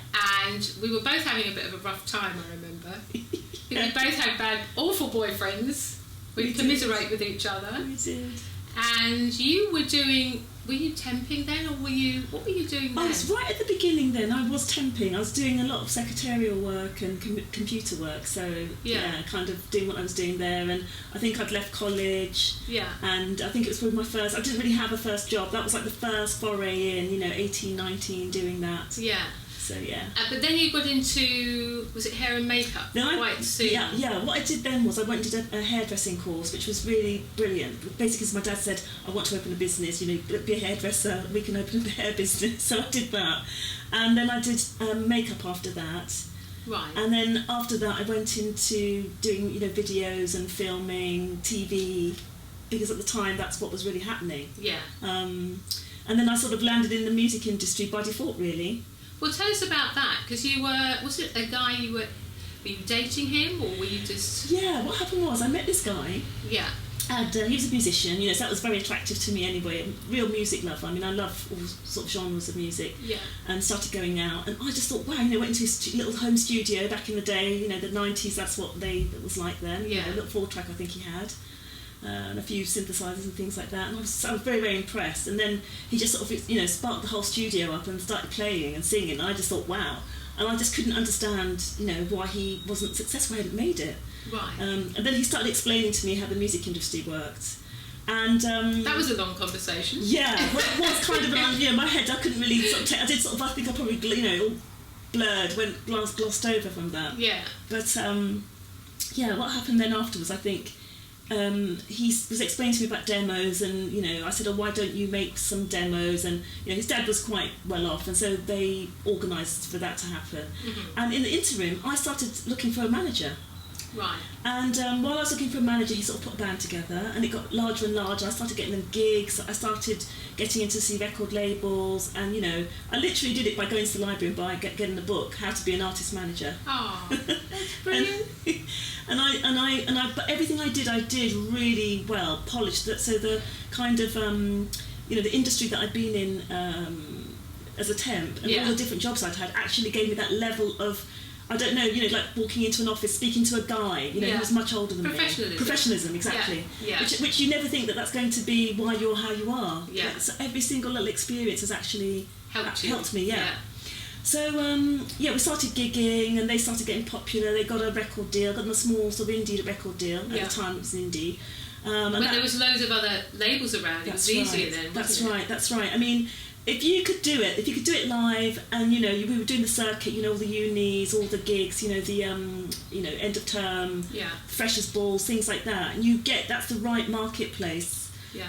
[SPEAKER 1] And we were both having a bit of a rough time, I remember. We both had bad, awful boyfriends. We'd commiserate with each other.
[SPEAKER 14] We did.
[SPEAKER 1] And you were you temping then, or what were you doing then?
[SPEAKER 14] I was right at the beginning then. I was temping. I was doing a lot of secretarial work and computer work, so yeah, kind of doing what I was doing there. And I think I'd left college.
[SPEAKER 1] Yeah.
[SPEAKER 14] And I think it was probably my first, I didn't really have a first job. That was like the first foray in, 18, 19, doing that.
[SPEAKER 1] Yeah.
[SPEAKER 14] So yeah.
[SPEAKER 1] But then you got into, was it hair and makeup? Quite soon.
[SPEAKER 14] Yeah. What I did then was I went and did a hairdressing course, which was really brilliant. Basically, because my dad said, I want to open a business, be a hairdresser, we can open a hair business. So I did that. And then I did makeup after that.
[SPEAKER 1] Right.
[SPEAKER 14] And then after that, I went into doing, videos and filming, TV, because at the time that's what was really happening.
[SPEAKER 1] Yeah.
[SPEAKER 14] And then I sort of landed in the music industry by default, really.
[SPEAKER 1] Well, tell us about that, because was it a guy were you dating him, or were you just...
[SPEAKER 14] Yeah, what happened was I met this guy.
[SPEAKER 1] Yeah.
[SPEAKER 14] And he was a musician, so that was very attractive to me anyway. Real music lover. I mean, I love all sort of genres of music.
[SPEAKER 1] Yeah. And
[SPEAKER 14] started going out, and I just thought, wow, went into his little home studio back in the day, the 90s, that's what it was like then.
[SPEAKER 1] Yeah.
[SPEAKER 14] A little 4-track I think he had. and a few synthesizers and things like that. And I was very, very impressed. And then he just sort of, sparked the whole studio up and started playing and singing. And I just thought, wow. And I just couldn't understand, why he wasn't successful, hadn't made it.
[SPEAKER 2] Right.
[SPEAKER 14] And then he started explaining to me how the music industry worked. And
[SPEAKER 2] that was a long conversation.
[SPEAKER 14] Yeah, well, it was kind of my head. I couldn't really I did sort of. I think I probably all blurred, glossed over from that.
[SPEAKER 2] Yeah.
[SPEAKER 14] But what happened then afterwards? I think he was explaining to me about demos, and I said, "Oh, why don't you make some demos?" And his dad was quite well off, and so they organised for that to happen. Mm-hmm. And in the interim, I started looking for a manager.
[SPEAKER 2] Right.
[SPEAKER 14] And while I was looking for a manager, he sort of put a band together, and it got larger and larger. I started getting them gigs. I started getting into see record labels, and I literally did it by going to the library and getting the book How to Be an Artist Manager.
[SPEAKER 2] Oh, that's brilliant.
[SPEAKER 14] But everything I did really well, polished. So the kind of the industry that I'd been in as a temp and all the different jobs I'd had actually gave me that level of, I don't know, like walking into an office, speaking to a guy, who was much older than me. Professionalism, exactly.
[SPEAKER 2] Yeah.
[SPEAKER 14] Which you never think that's going to be why you're how you are.
[SPEAKER 2] Yeah.
[SPEAKER 14] So every single little experience has actually helped me. Yeah. So we started gigging, and they started getting popular. They got a record deal, got them a small sort of indie record deal. At the time, it was indie.
[SPEAKER 2] When there was loads of other labels around, it was easier then.
[SPEAKER 14] That's right. I mean, if you could do it live, and we were doing the circuit, all the unis, all the gigs, the end of term, freshers balls, things like that, and that's the right marketplace.
[SPEAKER 2] Yeah.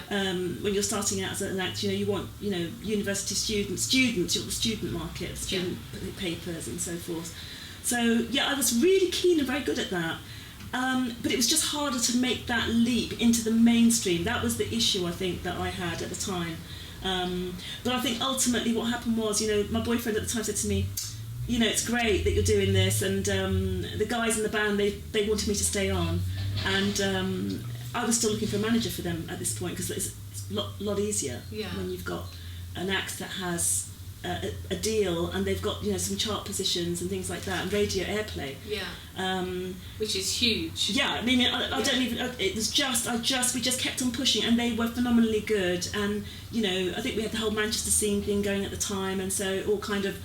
[SPEAKER 14] When you're starting out as an act, you want university students, you want the student market, student papers and so forth. So I was really keen and very good at that. But it was just harder to make that leap into the mainstream. That was the issue, I think, that I had at the time. But I think ultimately what happened was, my boyfriend at the time said to me, it's great that you're doing this, and the guys in the band, they wanted me to stay on, and I was still looking for a manager for them at this point, because it's a lot easier when you've got an act that has a deal, and they've got some chart positions and things like that, and radio airplay.
[SPEAKER 2] Which is huge.
[SPEAKER 14] I mean, I don't even. It was we just kept on pushing, and they were phenomenally good. And I think we had the whole Manchester scene thing going at the time, and so it all kind of,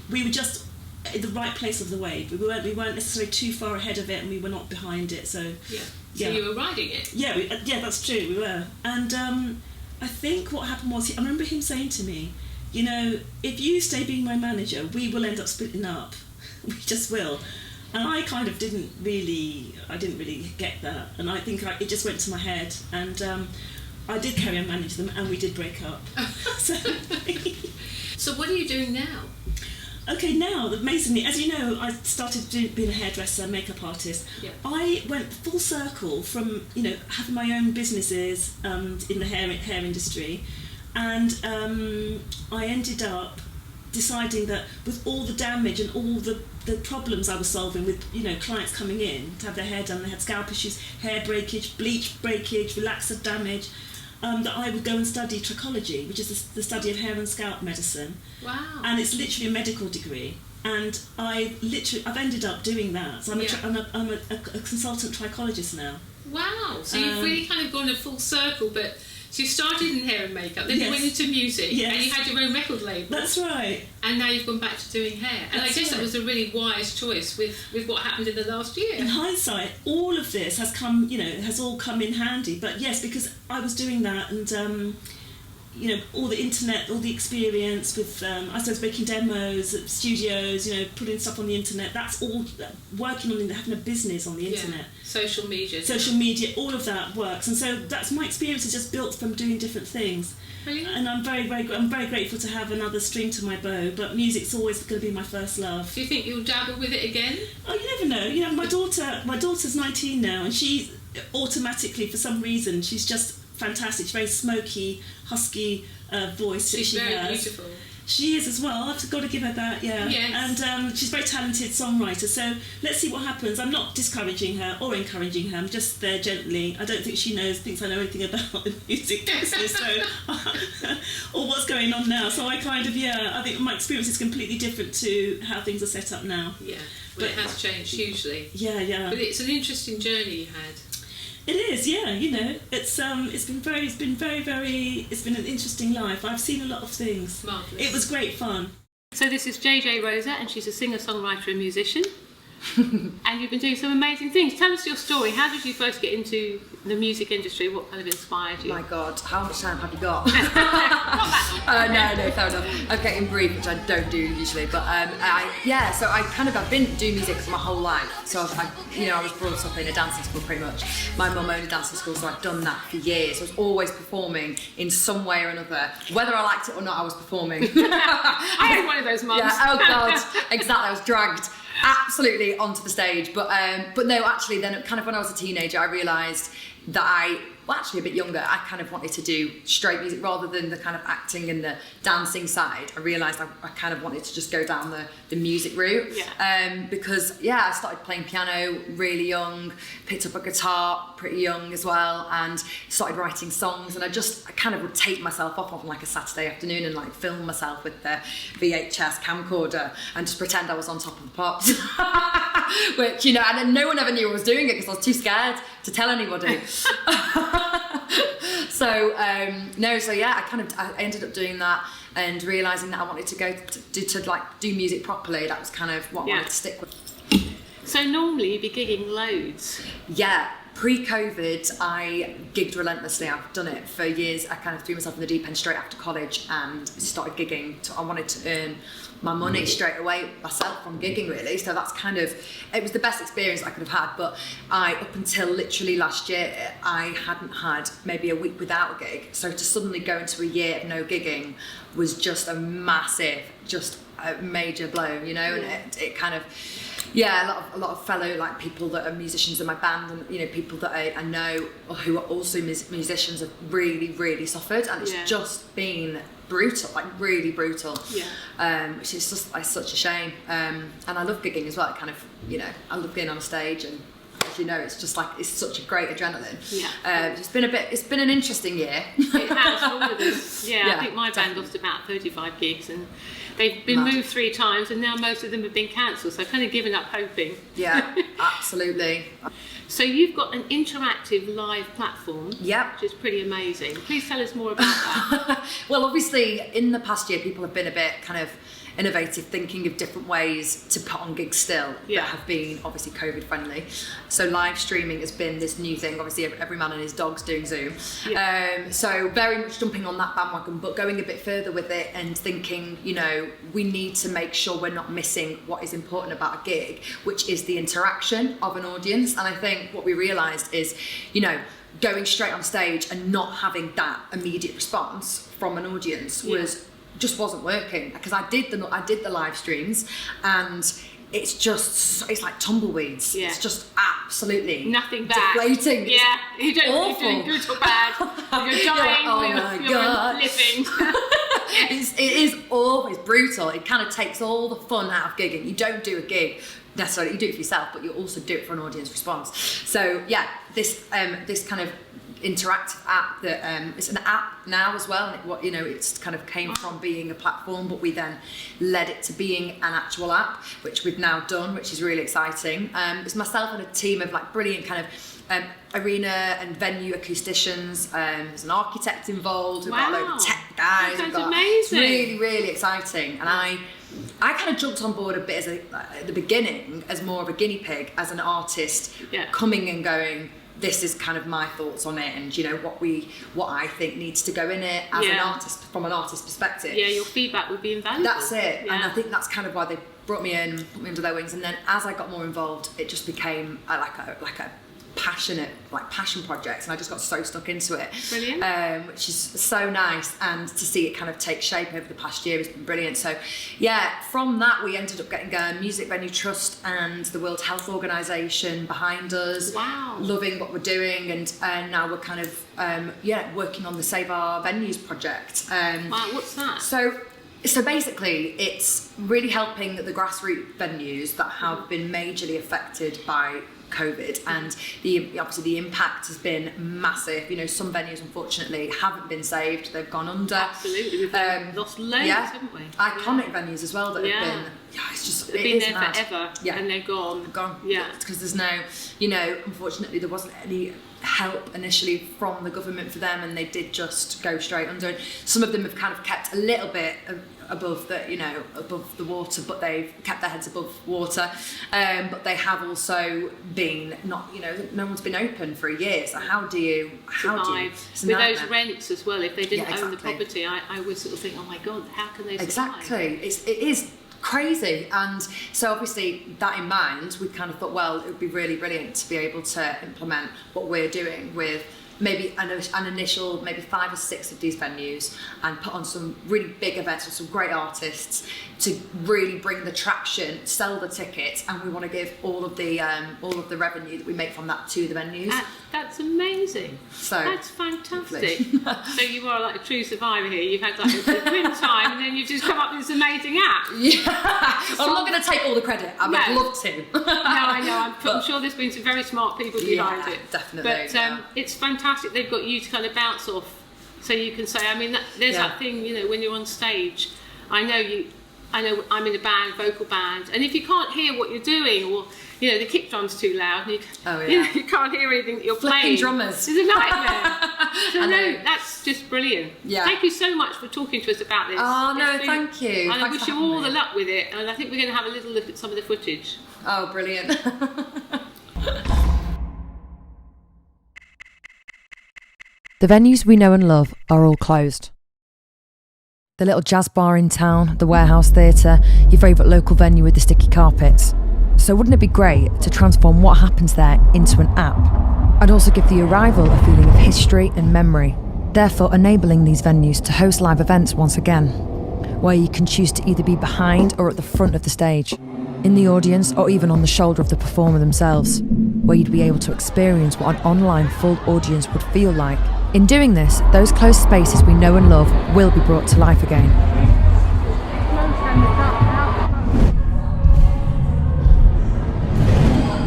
[SPEAKER 14] we were just in the right place of the wave. We weren't necessarily too far ahead of it, and we were not behind it. So
[SPEAKER 2] So you were riding it.
[SPEAKER 14] Yeah, that's true. We were, and I think what happened was, I remember him saying to me, if you stay being my manager, we will end up splitting up. We just will. And I kind of didn't really get that. And I think it just went to my head. And I did carry on managing them, and we did break up.
[SPEAKER 2] So what are you doing now?
[SPEAKER 14] Okay, now, amazingly, as you know, I started being a hairdresser, makeup artist.
[SPEAKER 2] Yeah.
[SPEAKER 14] I went full circle from, having my own businesses in the hair industry. And I ended up deciding that with all the damage and all the problems I was solving with clients coming in to have their hair done, they had scalp issues, hair breakage, bleach breakage, relaxer damage, that I would go and study trichology, which is the study of hair and scalp medicine.
[SPEAKER 2] Wow.
[SPEAKER 14] And it's literally a medical degree. And I've ended up doing that. So I'm a consultant trichologist now.
[SPEAKER 2] Wow. So you've really kind of gone a full circle, but so you started in hair and makeup, then you went into music, and you had your own record label.
[SPEAKER 14] That's right.
[SPEAKER 2] And now you've gone back to doing hair. And I guess that was a really wise choice with what happened in the last year.
[SPEAKER 14] In hindsight, all of this has all come in handy. But yes, because I was doing that, and all the internet, all the experience with, I suppose, making demos at studios, putting stuff on the internet, that's all working on having a business on the internet.
[SPEAKER 2] Social media,
[SPEAKER 14] all of that works. And so that's my experience is just built from doing different things.
[SPEAKER 2] Brilliant.
[SPEAKER 14] And I'm very grateful to have another string to my bow, but music's always going to be my first love.
[SPEAKER 2] Do you think you'll dabble with it again?
[SPEAKER 14] Oh, you never know. My daughter's 19 now, and she automatically, for some reason, she's just fantastic. She's very smoky, husky voice.
[SPEAKER 2] She's very beautiful.
[SPEAKER 14] She is as well. I've got to give her that,
[SPEAKER 2] Yes.
[SPEAKER 14] And she's a very talented songwriter. So let's see what happens. I'm not discouraging her or encouraging her. I'm just there gently. I don't think she thinks I know anything about the music business, or what's going on now. So I kind of, I think my experience is completely different to how things are set up now.
[SPEAKER 2] Yeah, but it has changed hugely.
[SPEAKER 14] Yeah.
[SPEAKER 2] But it's an interesting journey you had.
[SPEAKER 14] It is, yeah. You know, it's been an interesting life. I've seen a lot of things.
[SPEAKER 2] Marvellous.
[SPEAKER 14] It was great fun.
[SPEAKER 2] So this is JJ Rosa, and she's a singer-songwriter and musician. And you've been doing some amazing things. Tell us your story. How did you first get into the music industry? What kind of inspired you?
[SPEAKER 15] My God, how much time have you got? No, fair enough. I'm getting brief, which I don't do usually. But I've been doing music my whole life. So I was brought up in a dancing school pretty much. My mum owned a dancing school, so I've done that for years. I was always performing in some way or another. Whether I liked it or not, I was performing.
[SPEAKER 2] I had one of those mums.
[SPEAKER 15] Yeah, oh God, exactly. I was dragged absolutely onto the stage, but no, actually then kind of when I was a teenager I realised that actually a bit younger, I kind of wanted to do straight music rather than the kind of acting and the dancing side. I realised I kind of wanted to just go down the music route. Because I started playing piano really young, picked up a guitar pretty young as well, and started writing songs, and I kind of would take myself off on like a Saturday afternoon and like film myself with the VHS camcorder and just pretend I was on Top of the Pops. Which, and then no one ever knew I was doing it because I was too scared to tell anybody. I ended up doing that and realising that I wanted to go to do music properly. That was kind of what I wanted to stick with.
[SPEAKER 2] So normally you'd be gigging loads.
[SPEAKER 15] Yeah, pre-COVID I gigged relentlessly. I've done it for years. I kind of threw myself in the deep end straight after college and started gigging. I wanted to earn my money straight away myself from gigging really, so that's it was the best experience I could have had. But up until literally last year I hadn't had maybe a week without a gig, so to suddenly go into a year of no gigging was just a major blow, and it kind of a lot of fellow like people that are musicians in my band and people that I know who are also musicians have really, really suffered, and it's just been brutal, like really brutal. Which is just such a shame. And I love gigging as well. I love being on a stage, and as you know, it's just it's such a great adrenaline. It's been an interesting year.
[SPEAKER 2] It has, all of us. I think my band lost about 35 gigs, and they've been moved 3 times, and now most of them have been cancelled, so I've kind of given up hoping.
[SPEAKER 15] Yeah, absolutely.
[SPEAKER 2] So you've got an interactive live platform, which is pretty amazing. Please tell us more about that.
[SPEAKER 15] Well, obviously, in the past year, people have been a bit kind of innovative, thinking of different ways to put on gigs still that have been obviously COVID friendly. So live streaming has been this new thing. Obviously, every man and his dog's doing Zoom. So very much jumping on that bandwagon, but going a bit further with it and thinking, we need to make sure we're not missing what is important about a gig, which is the interaction of an audience. And I think what we realised is, going straight on stage and not having that immediate response from an audience just wasn't working, because I did the live streams and it's like tumbleweeds. It's just absolutely
[SPEAKER 2] nothing bad.
[SPEAKER 15] Deflating.
[SPEAKER 2] You don't know if you're doing good or bad. You're dying. You're living.
[SPEAKER 15] It is always brutal. It kind of takes all the fun out of gigging. You don't do a gig necessarily, you do it for yourself, but you also do it for an audience response. So this kind of interactive app that it's an app now as well, and it's kind of came from being a platform, but we then led it to being an actual app, which we've now done, which is really exciting. It's myself and a team of brilliant kind of arena and venue acousticians. There's an architect involved. We've got a load of tech guys.
[SPEAKER 2] That sounds amazing.
[SPEAKER 15] It's really, really exciting, and I kind of jumped on board a bit at the beginning as more of a guinea pig, as an artist coming and going, this is kind of my thoughts on it, and what I think needs to go in it as an artist, from an artist perspective.
[SPEAKER 2] Your feedback would be invaluable.
[SPEAKER 15] That's it. And I think that's kind of why they brought me in, put me under their wings, and then as I got more involved, it just became like a passion project, and I just got so stuck into it.
[SPEAKER 2] Brilliant.
[SPEAKER 15] Which is so nice, and to see it kind of take shape over the past year has been brilliant. So from that we ended up getting a Music Venue Trust and the World Health Organization behind us. Loving what we're doing, and now we're kind of working on the Save Our Venues project.
[SPEAKER 2] What's that?
[SPEAKER 15] So basically, it's really helping the grassroots venues that have been majorly affected by COVID, and obviously the impact has been massive. Some venues unfortunately haven't been saved; they've gone under.
[SPEAKER 2] Absolutely, we've lost loads, haven't we?
[SPEAKER 15] Iconic venues as well that have been. It's just
[SPEAKER 2] they've been there forever, and they're gone.
[SPEAKER 15] Because there's no, unfortunately, there wasn't any help initially from the government for them, and they did just go straight under. Some of them have kind of kept a little bit above the water, but they've kept their heads above water. But they have also been no one's been open for a year. So how do you
[SPEAKER 2] with those rents as well? If they didn't own the property, I would sort of think, oh my God, how can they survive?
[SPEAKER 15] Exactly, it is crazy. And so obviously that in mind, we kind of thought, well, it would be really brilliant to be able to implement what we're doing with maybe an initial maybe 5 or 6 of these venues, and put on some really big events with some great artists to really bring the traction, sell the tickets, and we want to give all of the revenue that we make from that to the venues.
[SPEAKER 2] That's amazing.
[SPEAKER 15] So
[SPEAKER 2] that's fantastic. So you are like a true survivor here. You've had like a grim time, and then you've just come up with this amazing app.
[SPEAKER 15] Yeah, I'm not going to take all the credit. I would love to.
[SPEAKER 2] No, I know. I'm sure there's been some very smart people behind it.
[SPEAKER 15] Definitely.
[SPEAKER 2] But it's fantastic. They've got you to kind of bounce off, so you can say. I mean, there's that thing, when you're on stage. I know I'm in a band, vocal band, and if you can't hear what you're doing, or the kick drum's too loud, and you can't hear anything that you're playing.
[SPEAKER 15] Drummers.
[SPEAKER 2] It's a nightmare. So no, that's just brilliant.
[SPEAKER 15] Yeah.
[SPEAKER 2] Thank you so much for talking to us about this.
[SPEAKER 15] Oh no, thank you.
[SPEAKER 2] And I wish you all the luck with it. And I think we're going to have a little look at some of the footage.
[SPEAKER 15] Oh, brilliant.
[SPEAKER 16] The venues we know and love are all closed. The little jazz bar in town, the warehouse theatre, your favourite local venue with the sticky carpets. So wouldn't it be great to transform what happens there into an app? And also give the arrival a feeling of history and memory, therefore enabling these venues to host live events once again, where you can choose to either be behind or at the front of the stage, in the audience or even on the shoulder of the performer themselves, where you'd be able to experience what an online full audience would feel like. In doing this, those closed spaces we know and love will be brought to life again.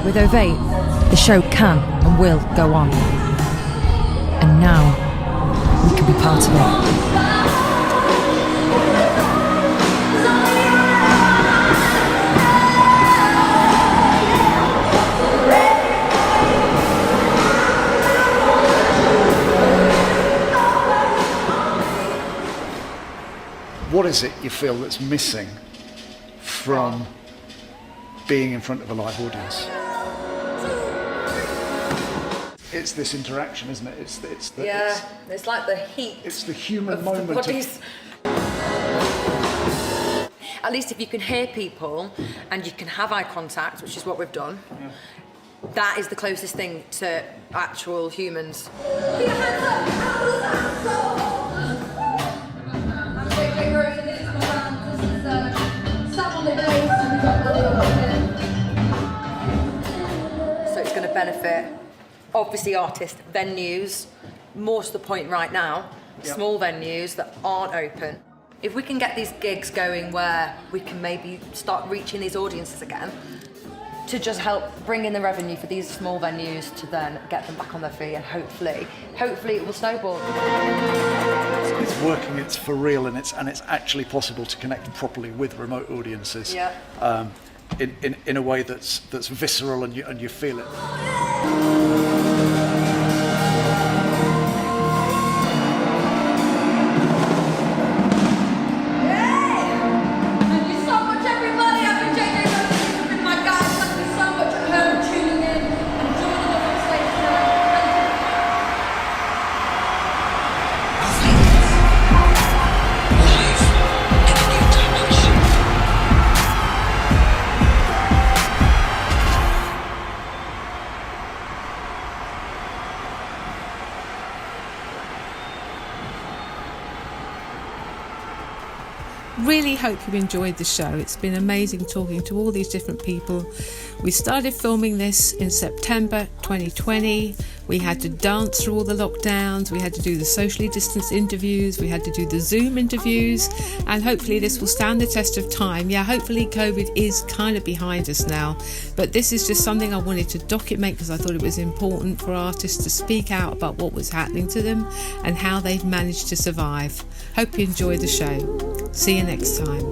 [SPEAKER 16] With Ovate, the show can and will go on. And now, we can be part of it.
[SPEAKER 17] What is it you feel that's missing from being in front of a live audience? It's this interaction, isn't it?
[SPEAKER 15] It's like the heat.
[SPEAKER 17] It's the human
[SPEAKER 15] of
[SPEAKER 17] moment.
[SPEAKER 15] The bodies. At least if you can hear people and you can have eye contact, which is what we've done, that is the closest thing to actual humans. So it's going to benefit, obviously, artists, venues, more to the point right now, small venues that aren't open. If we can get these gigs going where we can maybe start reaching these audiences again, to just help bring in the revenue for these small venues to then get them back on their feet, and hopefully it will snowball.
[SPEAKER 17] It's working, it's for real, and it's actually possible to connect properly with remote audiences in a way that's visceral and you feel it.
[SPEAKER 1] Really hope you enjoyed the show. It's been amazing talking to all these different people. We started filming this in September 2020. We had to dance through all the lockdowns. We had to do the socially distanced interviews. We had to do the Zoom interviews. And hopefully this will stand the test of time. Yeah, hopefully COVID is kind of behind us now. But this is just something I wanted to document because I thought it was important for artists to speak out about what was happening to them and how they've managed to survive. Hope you enjoy the show. See you next time.